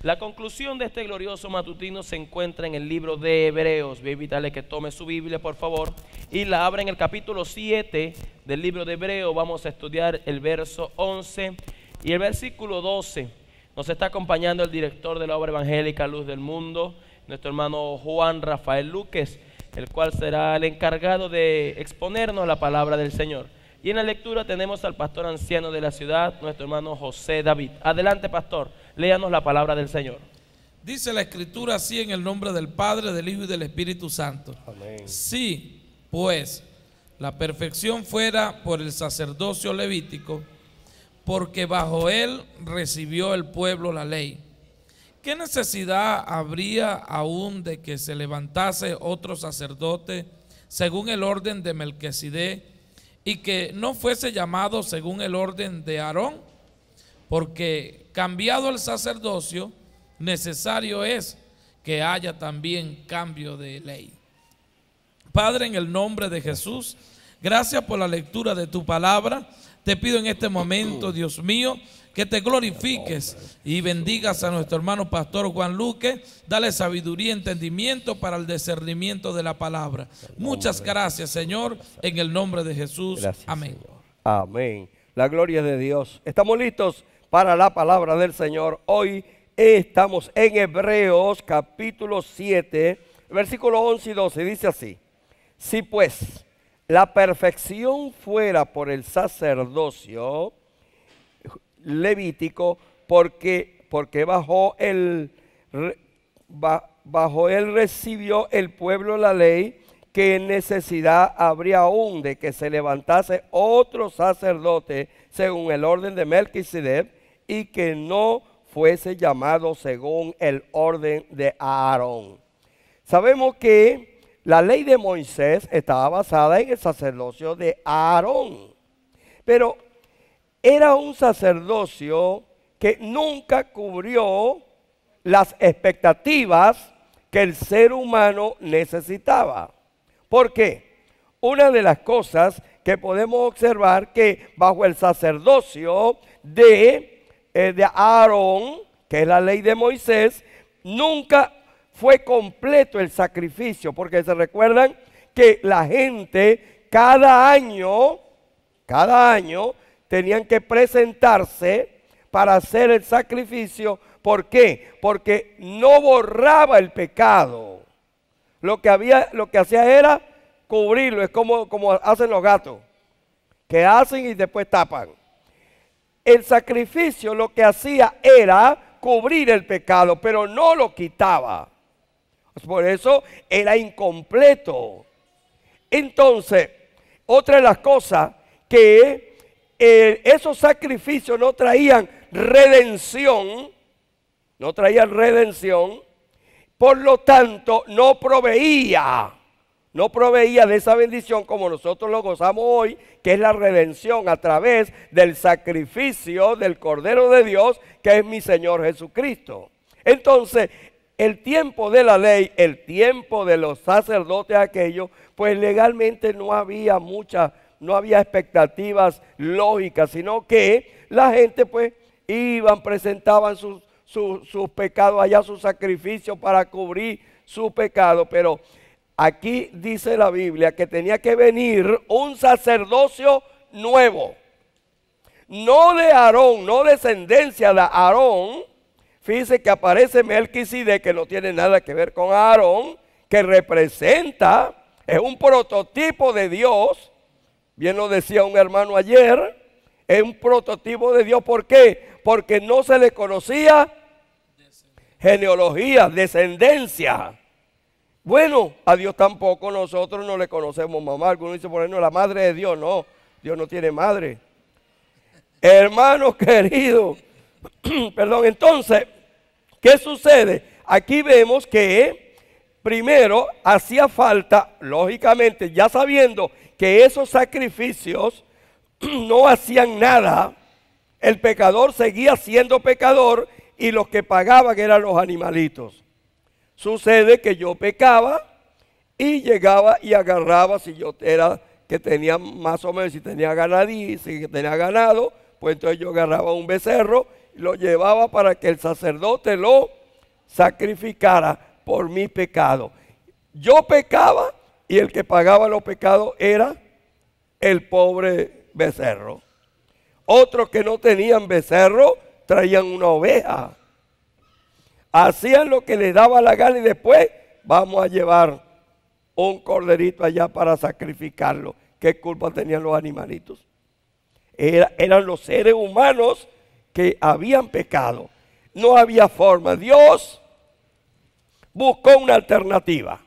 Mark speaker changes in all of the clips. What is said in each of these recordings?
Speaker 1: La conclusión de este glorioso matutino se encuentra en el libro de Hebreos. Voy a invitarle que tome su Biblia, por favor, y la abra en el capítulo 7 del libro de Hebreos. Vamos a estudiar el verso 11 y el versículo 12. Nos está acompañando el director de la obra evangélica Luz del Mundo, nuestro hermano Juan Rafael Luques, el cual será el encargado de exponernos la palabra del Señor. Y en la lectura tenemos al pastor anciano de la ciudad, nuestro hermano José David. Adelante, pastor, léanos la palabra del Señor.
Speaker 2: Dice la Escritura así en el nombre del Padre, del Hijo y del Espíritu Santo.
Speaker 3: Amén.
Speaker 2: Si, pues, la perfección fuera por el sacerdocio levítico, porque bajo él recibió el pueblo la ley, ¿qué necesidad habría aún de que se levantase otro sacerdote según el orden de Melquisedec, y que no fuese llamado según el orden de Aarón? Porque cambiado el sacerdocio, necesario es que haya también cambio de ley. Padre, en el nombre de Jesús, gracias por la lectura de tu palabra. Te pido en este momento, Dios mío, que te glorifiques y bendigas a nuestro hermano pastor Juan Luque. Dale sabiduría y entendimiento para el discernimiento de la palabra. Muchas gracias, Señor, en el nombre de Jesús.
Speaker 3: Gracias,
Speaker 2: amén.
Speaker 3: Señor. Amén. La gloria de Dios. Estamos listos para la palabra del Señor. Hoy estamos en Hebreos capítulo 7, versículos 11 y 12. Dice así: si pues la perfección fuera por el sacerdocio levítico, porque bajo él recibió el pueblo la ley, ¿qué necesidad habría aún de que se levantase otro sacerdote según el orden de Melquisedec, y que no fuese llamado según el orden de Aarón? Sabemos que la ley de Moisés estaba basada en el sacerdocio de Aarón, pero era un sacerdocio que nunca cubrió las expectativas que el ser humano necesitaba. ¿Por qué? Una de las cosas que podemos observar, que bajo el sacerdocio de Aarón, que es la ley de Moisés, nunca fue completo el sacrificio, porque se recuerdan que la gente cada año tenían que presentarse para hacer el sacrificio. ¿Por qué? Porque no borraba el pecado. Lo que hacía era cubrirlo. Es como hacen los gatos, que hacen y después tapan. El sacrificio lo que hacía era cubrir el pecado, pero no lo quitaba. Por eso era incompleto. Entonces, otra de las cosas que esos sacrificios no traían redención, por lo tanto no proveía de esa bendición como nosotros lo gozamos hoy, que es la redención a través del sacrificio del Cordero de Dios, que es mi Señor Jesucristo. Entonces, el tiempo de la ley, el tiempo de los sacerdotes aquellos, pues legalmente no había expectativas lógicas, sino que la gente pues presentaban sus pecados allá, sus sacrificios para cubrir su pecado. Pero aquí dice la Biblia que tenía que venir un sacerdocio nuevo, no de Aarón, no descendencia de Aarón. Fíjense que aparece Melquisedec, que no tiene nada que ver con Aarón, que representa, es un prototipo de Dios. Bien lo decía un hermano ayer, es un prototipo de Dios. ¿Por qué? Porque no se le conocía genealogía, descendencia. Bueno, a Dios tampoco nosotros no le conocemos mamá. Algunos dicen, por ejemplo, la madre de Dios. No, Dios no tiene madre. Hermanos queridos, perdón, entonces, ¿qué sucede? Aquí vemos que primero hacía falta, lógicamente, ya sabiendo que esos sacrificios no hacían nada, el pecador seguía siendo pecador y los que pagaban eran los animalitos. Sucede que yo pecaba y llegaba y agarraba, si yo era que tenía más o menos, si tenía ganado, pues entonces yo agarraba un becerro, lo llevaba para que el sacerdote lo sacrificara por mi pecado. Yo pecaba y el que pagaba los pecados era el pobre becerro. Otros que no tenían becerro traían una oveja. Hacían lo que les daba la gana y después vamos a llevar un corderito allá para sacrificarlo. ¿Qué culpa tenían los animalitos? Eran los seres humanos que habían pecado. No había forma. Dios buscó una alternativa.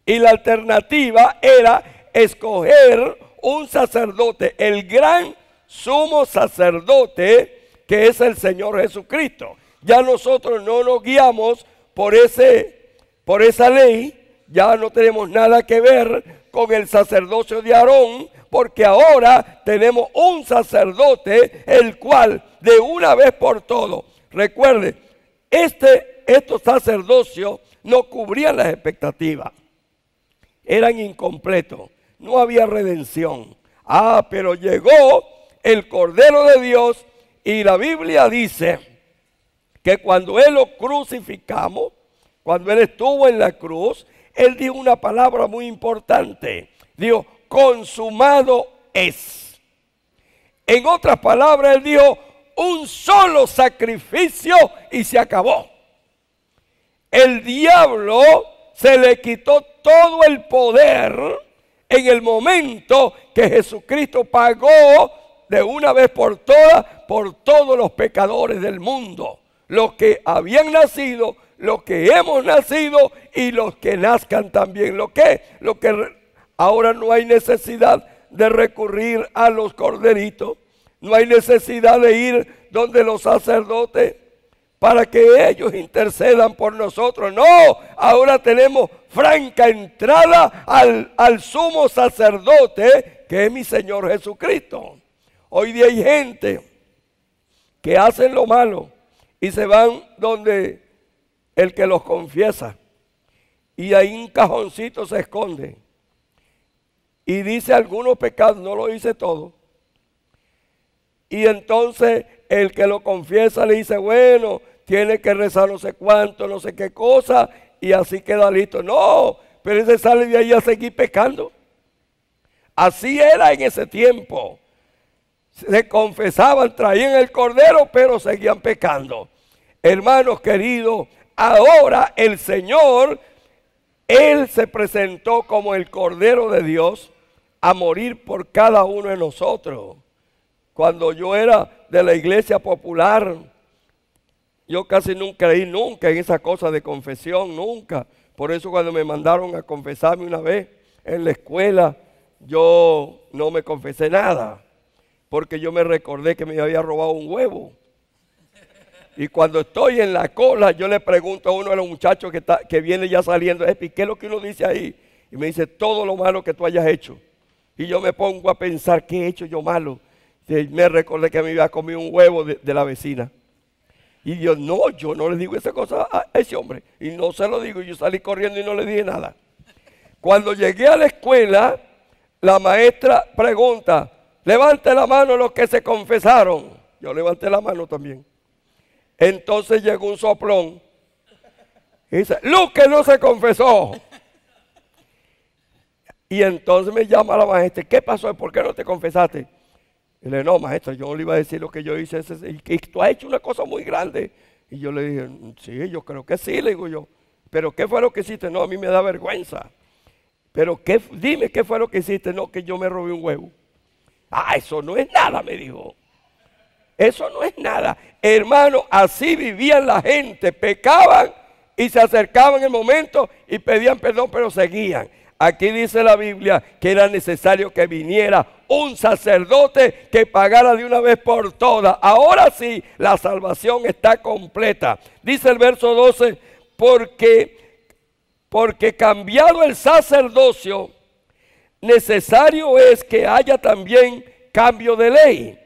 Speaker 3: Y la alternativa era escoger un sacerdote, el gran sumo sacerdote, que es el Señor Jesucristo. Ya nosotros no nos guiamos por esa ley, ya no tenemos nada que ver con el sacerdocio de Aarón, porque ahora tenemos un sacerdote, el cual de una vez por todo, recuerde, estos sacerdocios no cubrían las expectativas, eran incompletos, no había redención. Pero llegó el Cordero de Dios y la Biblia dice que cuando Él lo crucificamos, cuando Él estuvo en la cruz, Él dijo una palabra muy importante. Dijo, consumado es. En otras palabras, Él dijo, un solo sacrificio y se acabó. El diablo se le quitó todo el poder en el momento que Jesucristo pagó de una vez por todas por todos los pecadores del mundo. Los que habían nacido, los que hemos nacido y los que nazcan también. Lo que ahora no hay necesidad de recurrir a los corderitos. No hay necesidad de ir donde los sacerdotes para que ellos intercedan por nosotros. No, ahora tenemos franca entrada al sumo sacerdote, que es mi Señor Jesucristo. Hoy día hay gente que hacen lo malo y se van donde el que los confiesa, y ahí un cajoncito se esconde y dice algunos pecados, no lo dice todo. Y entonces el que lo confiesa le dice, bueno, tiene que rezar no sé cuánto, no sé qué cosa, y así queda listo. No, pero ese sale de ahí a seguir pecando. Así era en ese tiempo. Se confesaban, traían el cordero, pero seguían pecando. Hermanos queridos, ahora el Señor, Él se presentó como el Cordero de Dios a morir por cada uno de nosotros. Cuando yo era de la iglesia popular, yo casi nunca creí nunca en esa cosa de confesión, nunca. Por eso cuando me mandaron a confesarme una vez en la escuela, yo no me confesé nada, porque yo me recordé que me había robado un huevo. Y cuando estoy en la cola, yo le pregunto a uno de los muchachos que viene ya saliendo, ¿qué es lo que uno dice ahí? Y me dice, todo lo malo que tú hayas hecho. Y yo me pongo a pensar, ¿qué he hecho yo malo? Y me recordé que me había comido un huevo de la vecina. Y yo no le digo esa cosa a ese hombre. Y no se lo digo, y yo salí corriendo y no le dije nada. Cuando llegué a la escuela, la maestra pregunta, levante la mano los que se confesaron. Yo levanté la mano también. Entonces llegó un soplón y dice, Luz que no se confesó. Y entonces me llama la maestra, ¿qué pasó? ¿Por qué no te confesaste? Y le dije, no, maestra, yo no le iba a decir lo que yo hice, y tú has hecho una cosa muy grande. Y yo le dije, sí, yo creo que sí, le digo yo. ¿Pero qué fue lo que hiciste? No, a mí me da vergüenza. Pero dime qué fue lo que hiciste. No, que yo me robé un huevo. Eso no es nada, me dijo. Eso no es nada. Hermano, así vivían la gente. Pecaban y se acercaban en el momento y pedían perdón, pero seguían. Aquí dice la Biblia que era necesario que viniera un sacerdote que pagara de una vez por todas. Ahora sí, la salvación está completa. Dice el verso 12, porque cambiado el sacerdocio, necesario es que haya también cambio de ley.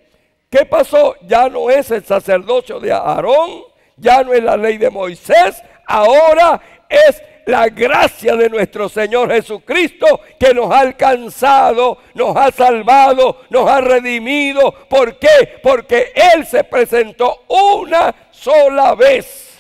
Speaker 3: ¿Qué pasó? Ya no es el sacerdocio de Aarón, ya no es la ley de Moisés, ahora es la gracia de nuestro Señor Jesucristo que nos ha alcanzado, nos ha salvado, nos ha redimido. ¿Por qué? Porque Él se presentó una sola vez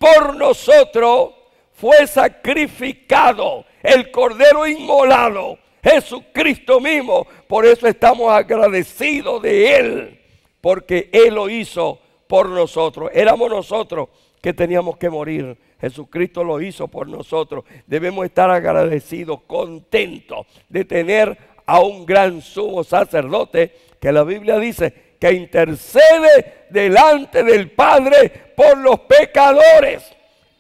Speaker 3: por nosotros, fue sacrificado, el Cordero inmolado, Jesucristo mismo. Por eso estamos agradecidos de Él, porque Él lo hizo por nosotros. Éramos nosotros que teníamos que morir. Jesucristo lo hizo por nosotros. Debemos estar agradecidos, contentos de tener a un gran sumo sacerdote que la Biblia dice que intercede delante del Padre por los pecadores.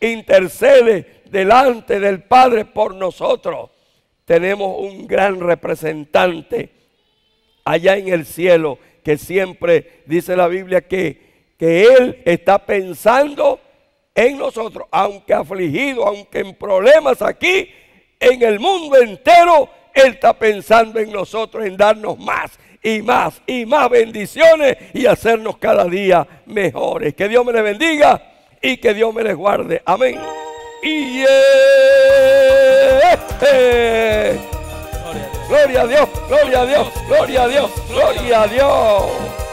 Speaker 3: Intercede delante del Padre por nosotros. Tenemos un gran representante allá en el cielo que siempre dice la Biblia que Él está pensando en nosotros, aunque afligido, aunque en problemas aquí, en el mundo entero, Él está pensando en nosotros, en darnos más y más y más bendiciones y hacernos cada día mejores. Que Dios me les bendiga y que Dios me les guarde. Amén. Y gloria a Dios, gloria a Dios, gloria a Dios, gloria a Dios.